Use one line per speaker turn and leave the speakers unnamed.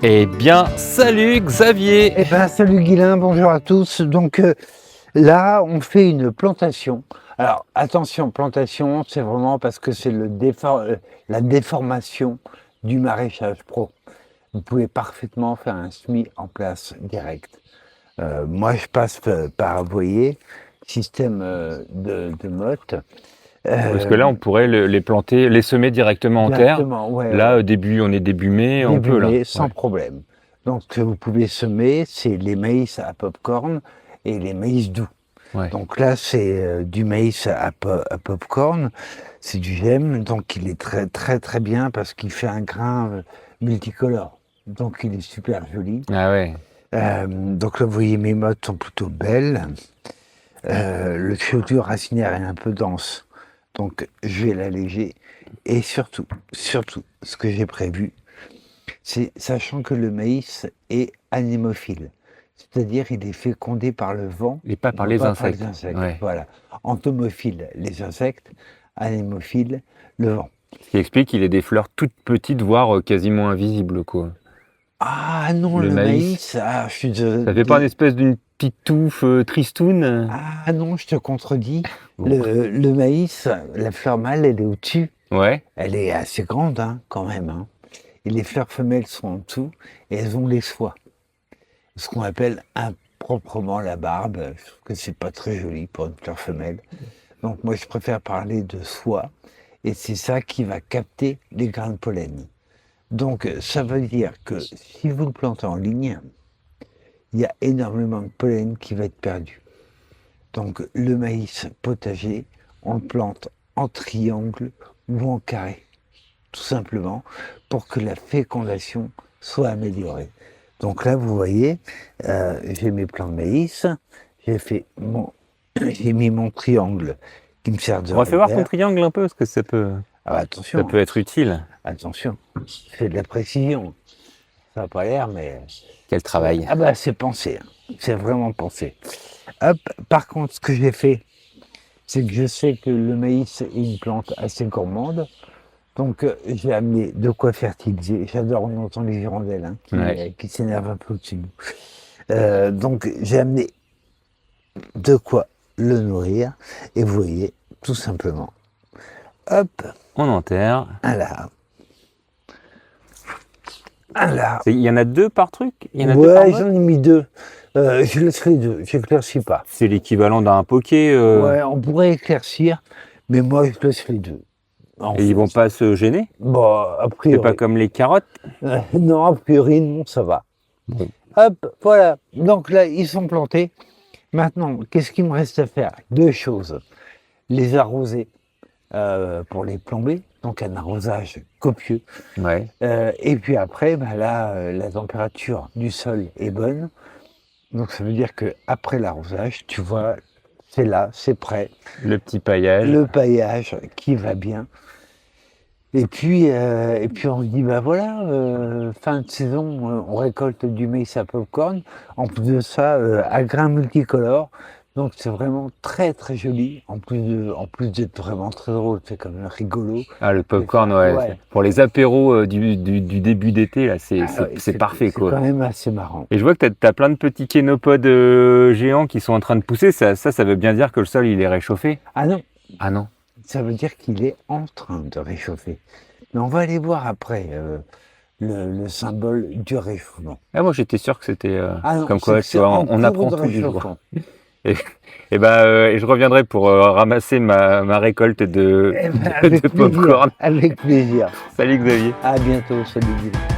Eh bien, salut Xavier!
Eh ben, salut Guilain, bonjour à tous. Donc là, on fait une plantation. Alors attention, plantation, c'est vraiment parce que c'est la déformation du maraîchage pro. Vous pouvez parfaitement faire un semis en place direct. Moi, je passe par, vous voyez, système de motte.
Parce que là, on pourrait les planter, les semer directement en terre.
Directement, ouais,
Là,
ouais.
on est début mai, on peut là.
Début mai, sans
Ouais.
problème. Donc, vous pouvez semer, c'est les maïs à popcorn et les maïs doux.
Ouais.
Donc là, c'est du maïs à popcorn, c'est du gemme, donc il est très très très bien parce qu'il fait un grain multicolore. Donc il est super joli.
Ah ouais.
Donc là, vous voyez, mes mottes sont plutôt belles. Le tuyau racinaire est un peu dense, donc je vais l'alléger. Et surtout, ce que j'ai prévu, c'est sachant que le maïs est anémophile, c'est-à-dire il est fécondé par le vent
Et pas par
non
les
pas
insectes.
par les insectes.
Ouais.
Voilà. Entomophile, les insectes, anémophile, le vent.
Ce qui explique qu'il ait des fleurs toutes petites, voire quasiment invisibles, quoi.
Ah non,
Le
le
maïs.
maïs, ah, je suis
Ça fait pas une espèce d'une petite touffe tristoune?
ah non, je te contredis.
Bon.
Le maïs, la fleur mâle, elle est au-dessus.
Ouais.
Elle est assez grande, hein, quand même. Hein. Et les fleurs femelles sont en dessous et elles ont les soies. Ce qu'on appelle improprement la barbe. Je trouve que c'est pas très joli pour une fleur femelle. Donc moi, je préfère parler de soie. Et c'est ça qui va capter les grains de pollen. Donc ça veut dire que si vous le plantez en ligne, il y a énormément de pollen qui va être perdu. Donc le maïs potager, on le plante en triangle ou en carré, tout simplement, pour que la fécondation soit améliorée. Donc là, vous voyez, j'ai mes plants de maïs, j'ai mis mon triangle qui me sert de
On va faire voir ton
repère.
triangle un peu, parce que ça peut
Attention,
être utile.
attention, c'est de la précision. Ça n'a pas l'air, mais...
Quel travail.
Ah bah c'est pensé, hein. C'est vraiment pensé. Hop, par contre, ce que j'ai fait, c'est que je sais que le maïs est une plante assez gourmande. Donc j'ai amené de quoi fertiliser. J'adore, on entend les hirondelles hein, qui s'énervent un peu au-dessus de nous. Donc j'ai amené de quoi le nourrir. Et vous voyez, tout simplement. Hop,
On enterre.
un là. Un là.
Il y en a deux par truc? Il y en a deux
Ouais,
par motte?
j'en ai mis deux. Je laisse les deux, j'éclaircis pas.
C'est l'équivalent d'un poké.
Ouais, on pourrait éclaircir, mais moi je laisse les deux.
Et ils vont pas se gêner?
Bon, a
C'est
priori.
pas comme les carottes?
Non, a priori, non, ça va.
Bon.
Hop, voilà. Donc là, ils sont plantés. Maintenant, qu'est-ce qu'il me reste à faire? Deux choses. Les arroser pour les plomber, donc un arrosage copieux.
Ouais.
Et puis après, bah là, la température du sol est bonne. Donc ça veut dire que après l'arrosage, tu vois, c'est là, c'est prêt.
Le petit paillage.
Le paillage qui va bien. Et puis on se dit, bah voilà, fin de saison, on récolte du maïs à popcorn. En plus de ça, à grains multicolores. Donc c'est vraiment très très joli. En plus d'être vraiment très drôle, c'est quand même rigolo.
Ah, le popcorn, ouais. Pour les apéros du début d'été, là, c'est parfait, quoi.
C'est quand même assez marrant.
Et je vois que tu as plein de petits kénopodes géants qui sont en train de pousser. Ça veut bien dire que le sol, il est réchauffé?
Ah non,
Ah non.
ça veut dire qu'il est en train de réchauffer. Mais on va aller voir après le symbole du réchauffement.
Ah, moi, j'étais sûr que c'était
Ah non,
comme quoi, tu vois, on apprend tous les jours. Et je reviendrai pour ramasser ma récolte de popcorn.
Avec plaisir.
Salut Xavier.
À bientôt, salut Guillaume.